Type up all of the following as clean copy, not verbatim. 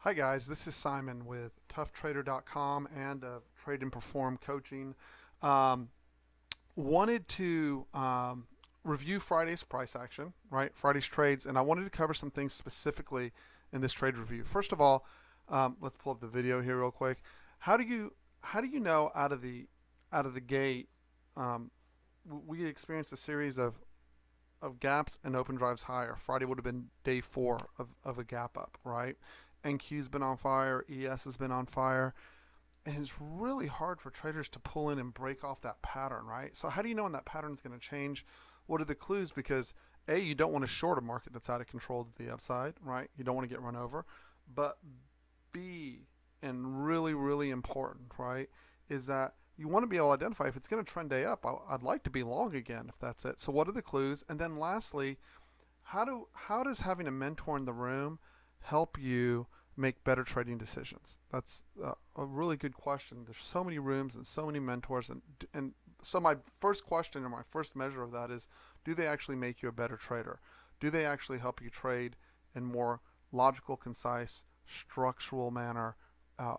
Hi guys, this is Simon with ToughTrader.com and Trade and Perform Coaching. Um, Wanted to review Friday's price action, right? Friday's trades, and I wanted to cover some things specifically in this trade review. First of all, let's pull up the video here real quick. How do you how do you know out of the gate? Um, we experienced a series of gaps and open drives higher. Friday would have been day four of a gap up, right? NQ's been on fire, ES has been on fire, and it's really hard for traders to pull in and break off that pattern, right? So how do you know when that pattern is going to change? What are the clues? Because A, you don't want to short a market that's out of control to the upside, right? You don't want to get run over. But B, and really, really important, right, is that you want to be able to identify if it's going to trend day up. I'd like to be long again if that's it. So what are the clues? And then lastly, how does having a mentor in the room help you make better trading decisions? That's a really good question. There's so many rooms and so many mentors, and so my first question or my first measure of that is, do they actually make you a better trader? Do they actually help you trade in more logical, concise, structural manner,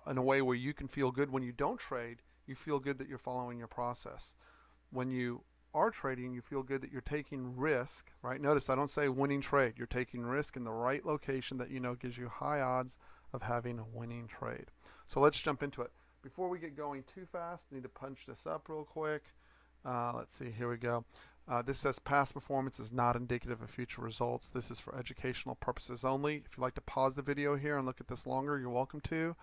in a way where you can feel good when you don't trade? You feel good that you're following your process. When you are trading, you feel good that you're taking risk, right? Notice I don't say winning trade. You're taking risk in the right location that you know gives you high odds of having a winning trade. So let's jump into it. Before we get going too fast, I need to punch this up real quick. Let's see, here we go. This says past performance is not indicative of future results. This is for educational purposes only. If you'd like to pause the video here and look at this longer, you're welcome to.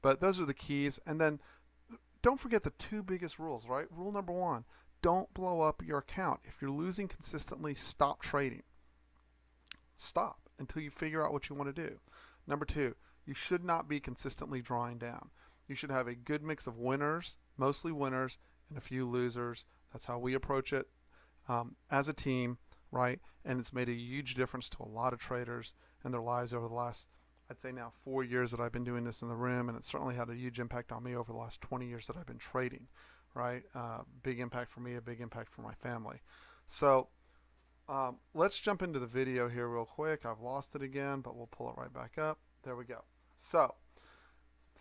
But those are the keys. And then don't forget the two biggest rules, right? Rule number one, don't blow up your account. If you're losing consistently, stop trading. Stop until you figure out what you want to do. Number two, you should not be consistently drawing down. You should have a good mix of winners, mostly winners, and a few losers. That's how we approach it as a team, right? And it's made a huge difference to a lot of traders and their lives over the last, I'd say now 4 years that I've been doing this in the room, and it's certainly had a huge impact on me over the last 20 years that I've been trading, right? Big impact for me, a big impact for my family. So let's jump into the video here real quick. I've lost it again, but we'll pull it right back up. There we go. So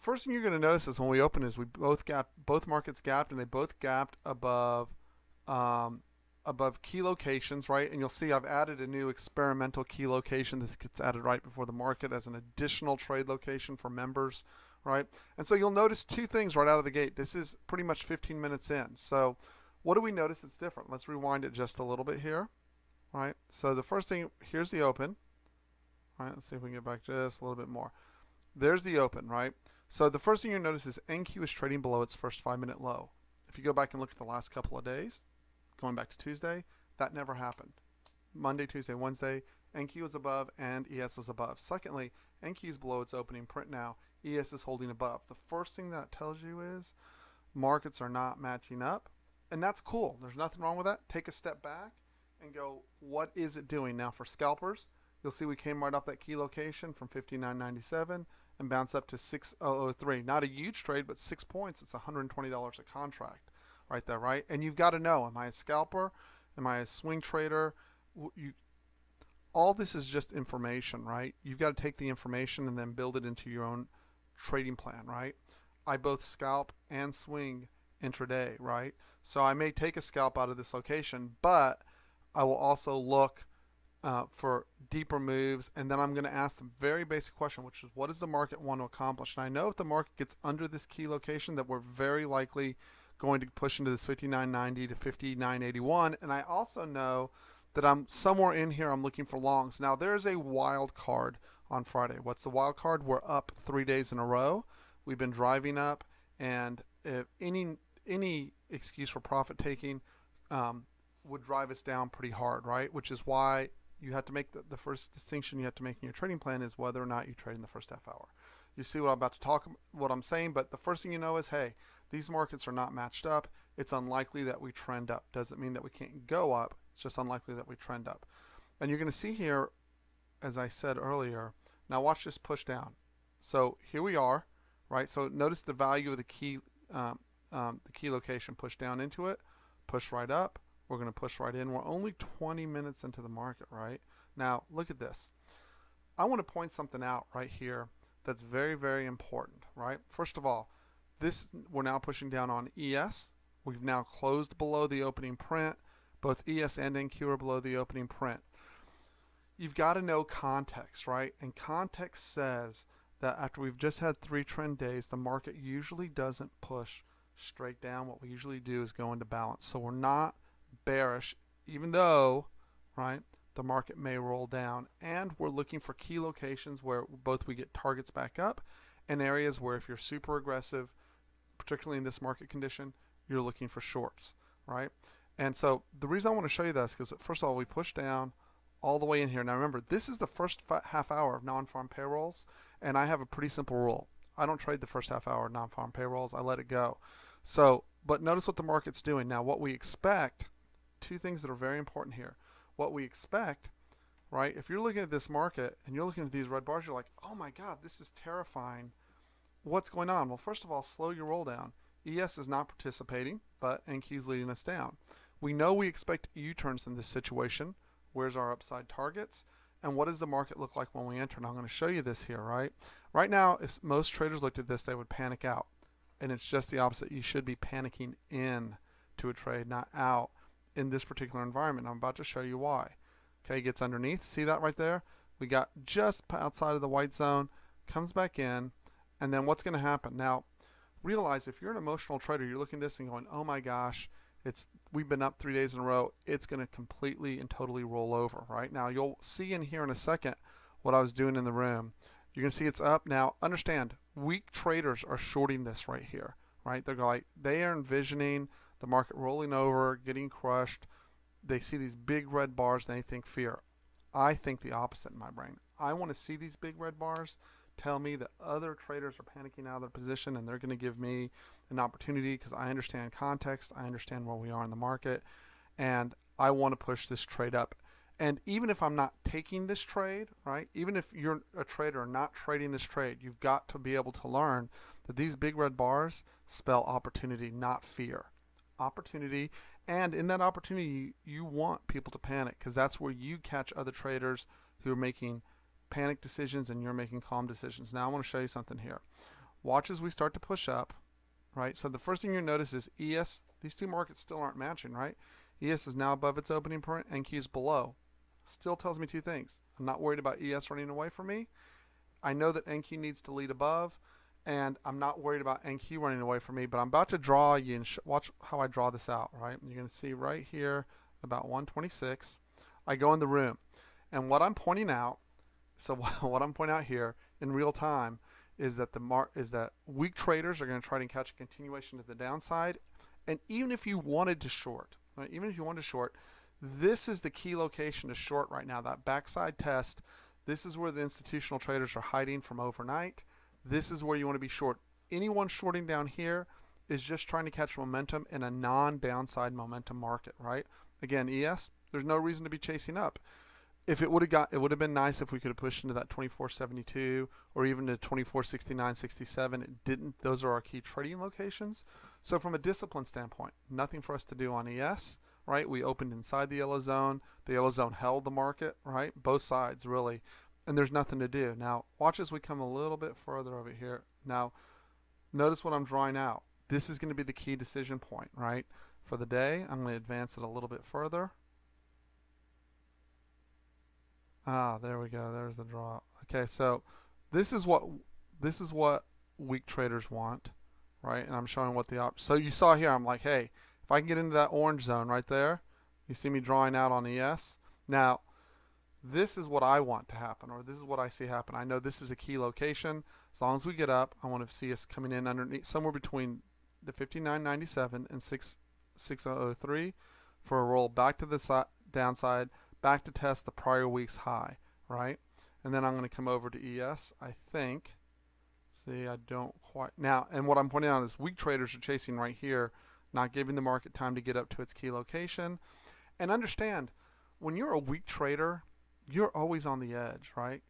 first thing you're going to notice is when we open is we both markets gapped, and they both gapped um, above key locations, right? And you'll see I've added a new experimental key location. This gets added right before the market as an additional trade location for members, right? And so you'll notice two things right out of the gate. This is pretty much 15 minutes in. So what do we notice that's different? Let's rewind it just a little bit here, right? So the first thing, here's the open, right? Let's see if we can get back just a little bit more. There's the open, right? So the first thing you'll notice is NQ is trading below its first 5-minute low. If you go back and look at the last couple of days, going back to Tuesday, that never happened. Monday, Tuesday, Wednesday, NQ is above and ES is above. Secondly, NQ is below its opening print now. ES is holding above. The first thing that tells you is markets are not matching up, and that's cool. There's nothing wrong with that. Take a step back and go, what is it doing? Now for scalpers, you'll see we came right off that key location from 59.97 and bounced up to 6003. Not a huge trade, but 6 points. It's $120 a contract right there, right? And you've got to know, am I a scalper? Am I a swing trader? All this is just information, right? You've got to take the information and then build it into your own trading plan, right? I both scalp and swing intraday, right? So I may take a scalp out of this location, but I will also look for deeper moves, and then I'm going to ask the very basic question, which is what does the market want to accomplish? And I know if the market gets under this key location that we're very likely going to push into this 59.90 to 59.81, and I also know that I'm somewhere in here I'm looking for longs. Now there's a wild card on Friday. What's the wild card? We're up 3 days in a row. We've been driving up, and if any excuse for profit taking would drive us down pretty hard, right? Which is why you have to make the first distinction you have to make in your trading plan is whether or not you trade in the first half hour. You see what I'm about to talk, what I'm saying, but the first thing you know is, hey, these markets are not matched up. It's unlikely that we trend up. Doesn't mean that we can't go up. It's just unlikely that we trend up. And you're going to see here, as I said earlier, now watch this push down. So here we are, right? So notice the value of the key location. Push down into it, push right up. We're going to push right in. We're only 20 minutes into the market, right? Now look at this. I want to point something out right here that's very, very important, right? First of all, this we're now pushing down on ES. We've now closed below the opening print. Both ES and NQ are below the opening print. You've got to know context, right? And context says that after we've just had 3 trend days, the market usually doesn't push straight down. What we usually do is go into balance. So we're not bearish, even though, right, the market may roll down. And we're looking for key locations where both we get targets back up and areas where if you're super aggressive, particularly in this market condition, you're looking for shorts, right? And so the reason I want to show you this is because first of all, we push down all the way in here. Now remember, this is the first half hour of non-farm payrolls, and I have a pretty simple rule. I don't trade the first half hour of non-farm payrolls. I let it go. So, but notice what the market's doing. Now what we expect, 2 things that are very important here. What we expect, right, if you're looking at this market and you're looking at these red bars, you're like, oh my God, this is terrifying. What's going on? Well, first of all, slow your roll down. ES is not participating, but NQ is leading us down. We know we expect U-turns in this situation. Where's our upside targets? And what does the market look like when we enter? And I'm going to show you this here, right? Right now, if most traders looked at this, they would panic out. And it's just the opposite. You should be panicking in to a trade, not out in this particular environment. I'm about to show you why. Okay, gets underneath. See that right there? We got just outside of the white zone, comes back in, and then what's going to happen? Now, realize if you're an emotional trader, you're looking at this and going, oh my gosh, we've been up 3 days in a row. It's going to completely and totally roll over, right? Now, you'll see in here in a second what I was doing in the room. You're going to see it's up. Now, understand, weak traders are shorting this right here, right? They are envisioning the market rolling over, getting crushed. They see these big red bars and they think fear. I think the opposite in my brain. I want to see these big red bars tell me that other traders are panicking out of their position and they're going to give me an opportunity because I understand context, I understand where we are in the market, and I want to push this trade up. And even if I'm not taking this trade, right, even if you're a trader not trading this trade, you've got to be able to learn that these big red bars spell opportunity, not fear. Opportunity, and in that opportunity, you want people to panic because that's where you catch other traders who are making panic decisions and you're making calm decisions. Now I want to show you something here. Watch as we start to push up, right? So the first thing you notice is ES, these 2 markets still aren't matching, right? ES is now above its opening print, NQ is below. Still tells me 2 things. I'm not worried about ES running away from me. I know that NQ needs to lead above, and I'm not worried about NQ running away from me, but I'm about to draw you and watch how I draw this out, right? You're going to see right here about 126. I go in the room, and what I'm pointing out, so what I'm pointing out here in real time is that weak traders are going to try to catch a continuation to the downside. And even if you wanted to short, right, this is the key location to short right now, that backside test. This is where the institutional traders are hiding from overnight. This is where you want to be short. Anyone shorting down here is just trying to catch momentum in a non-downside momentum market, right? Again, ES, there's no reason to be chasing up. If it would have been nice if we could have pushed into that 24.72 or even to 24.69.67. It didn't. Those are our key trading locations. So from a discipline standpoint, nothing for us to do on ES, right? We opened inside the yellow zone. The yellow zone held the market, right? Both sides really, and there's nothing to do. Now watch as we come a little bit further over here. Now notice what I'm drawing out. This is going to be the key decision point, right? For the day, I'm going to advance it a little bit further. Ah, there we go. There's the draw. Okay, so this is what weak traders want, right? And I'm showing what so you saw here, I'm like, hey, if I can get into that orange zone right there, you see me drawing out on ES. Now, this is what I want to happen, or this is what I see happen. I know this is a key location. As long as we get up, I want to see us coming in underneath, somewhere between the 59.97 and 6.003 for a roll back to the downside, back to test the prior week's high, right? And then I'm going to come over to ES, I think. See, I don't quite. Now, and what I'm pointing out is weak traders are chasing right here, not giving the market time to get up to its key location. And understand, when you're a weak trader, you're always on the edge, right?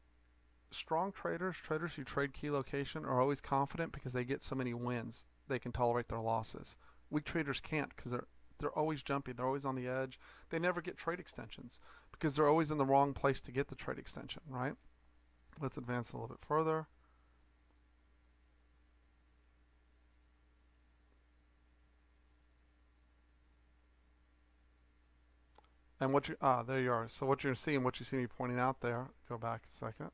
Strong traders who trade key location are always confident because they get so many wins. They can tolerate their losses. Weak traders can't because they're always jumpy. They're always on the edge. They never get trade extensions because they're always in the wrong place to get the trade extension, right? Let's advance a little bit further. And there you are. So what you're seeing, what you see me pointing out there, go back a second.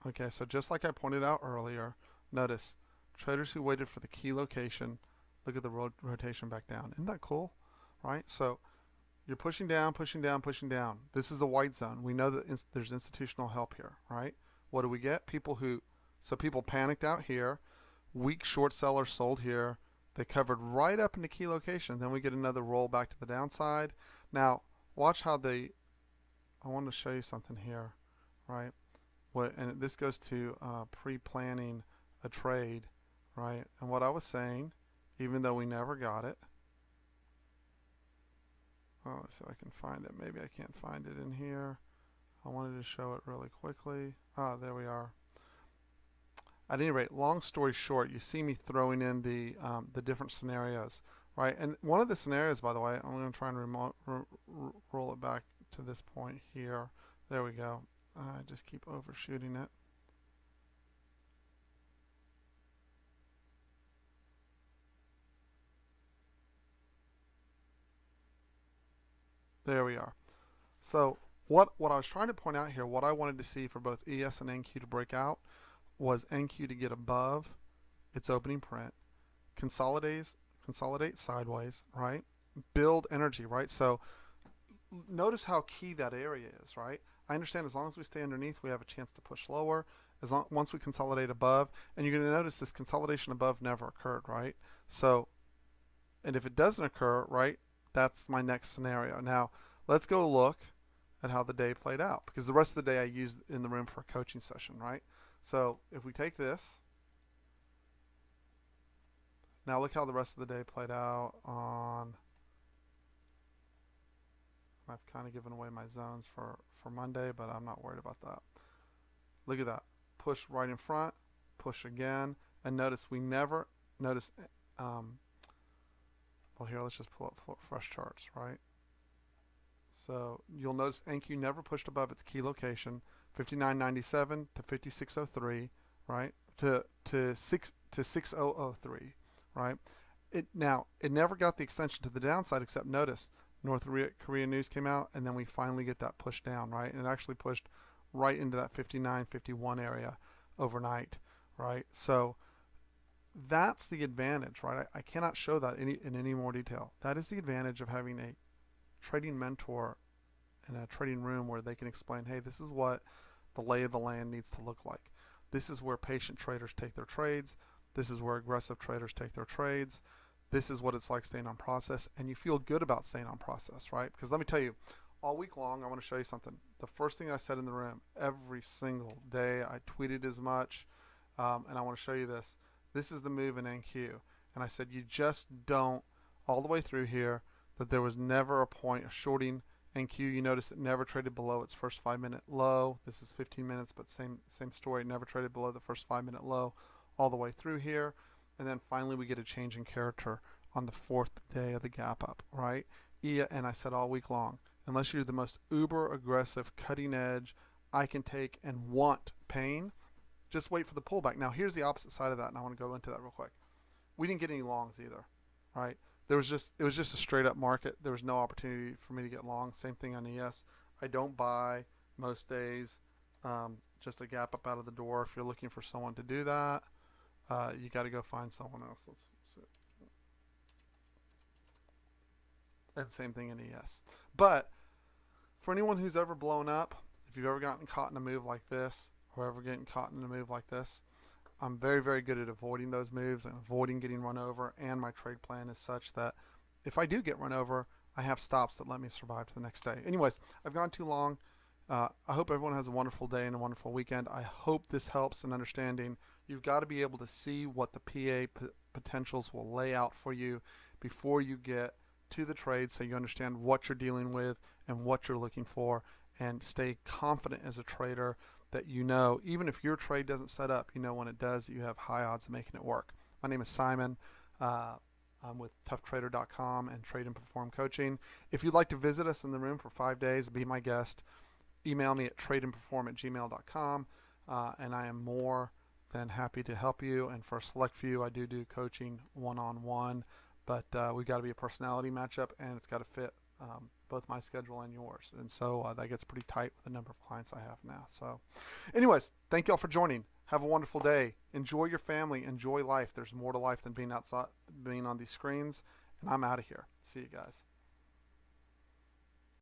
Okay, so just like I pointed out earlier, notice traders who waited for the key location, look at the rotation back down. Isn't that cool? Right? So you're pushing down, pushing down, pushing down. This is a white zone. We know that there's institutional help here, right? What do we get? People panicked out here. Weak short sellers sold here. They covered right up into key location. Then we get another roll back to the downside. Now, watch how I want to show you something here, right? And this goes to pre-planning a trade, right? And what I was saying, even though we never got it, oh, let's see if I can find it. Maybe I can't find it in here. I wanted to show it really quickly. There we are. At any rate, long story short, you see me throwing in the different scenarios, right? And one of the scenarios, by the way, I'm going to try and roll it back to this point here. There we go. I just keep overshooting it. There we are. So what I was trying to point out here, what I wanted to see for both ES and NQ to break out was NQ to get above its opening print, consolidate sideways, right? Build energy, right? So notice how key that area is, right? I understand as long as we stay underneath, we have a chance to push lower. Once we consolidate above, and you're going to notice this consolidation above never occurred, right? So, and if it doesn't occur, right, that's my next scenario. Now, let's go look at how the day played out, because the rest of the day I used in the room for a coaching session, right? So if we take this, now look how the rest of the day played out on, I've kind of given away my zones for Monday, but I'm not worried about that. Look at that. Push right in front, push again, and notice we never, well here, let's just pull up fresh charts, right? So you'll notice NQ never pushed above its key location, 59.97 to 56.03, right? To 6003, right? It never got the extension to the downside, except notice North Korea news came out, and then we finally get that push down, right? And it actually pushed right into that 59.51 area overnight, right? So that's the advantage, right? I cannot show that in any more detail. That is the advantage of having a trading mentor in a trading room where they can explain, hey, this is what the lay of the land needs to look like. This is where patient traders take their trades. This is where aggressive traders take their trades. This is what it's like staying on process, and you feel good about staying on process, right? Because let me tell you, all week long, I want to show you something. The first thing I said in the room, every single day, I tweeted as much, and I want to show you this. This is the move in NQ, and I said you just don't, all the way through here, that there was never a point of shorting NQ. You notice it never traded below its first 5-minute low. This is 15 minutes, but same story. It never traded below the first 5-minute low all the way through here. And then finally we get a change in character on the 4th day of the gap up, right? And I said all week long, unless you're the most uber aggressive, cutting edge, I can take and want pain, just wait for the pullback. Now here's the opposite side of that, and I want to go into that real quick. We didn't get any longs either, right? It was just a straight up market. There was no opportunity for me to get long. Same thing on ES. I don't buy most days. Just a gap up out of the door. If you're looking for someone to do that, you got to go find someone else. Let's see. And same thing in ES. But for anyone who's ever blown up, if you've ever gotten caught in a move like this, or ever getting caught in a move like this, I'm very, very good at avoiding those moves and avoiding getting run over, and my trade plan is such that if I do get run over, I have stops that let me survive to the next day. Anyways, I've gone too long. I hope everyone has a wonderful day and a wonderful weekend. I hope this helps in understanding. You've got to be able to see what the PA potentials will lay out for you before you get to the trade, so you understand what you're dealing with and what you're looking for, and stay confident as a trader that you know, even if your trade doesn't set up, you know when it does, you have high odds of making it work. My name is Simon. I'm with toughtrader.com and Trade and Perform Coaching. If you'd like to visit us in the room for 5 days, be my guest, email me at tradeandperform@gmail.com, and I am more than happy to help you. And for a select few, I do coaching one-on-one, but we got to be a personality matchup, and it's got to fit both my schedule and yours. And so that gets pretty tight with the number of clients I have now. So, anyways, thank you all for joining. Have a wonderful day. Enjoy your family. Enjoy life. There's more to life than being outside, being on these screens. And I'm out of here. See you guys.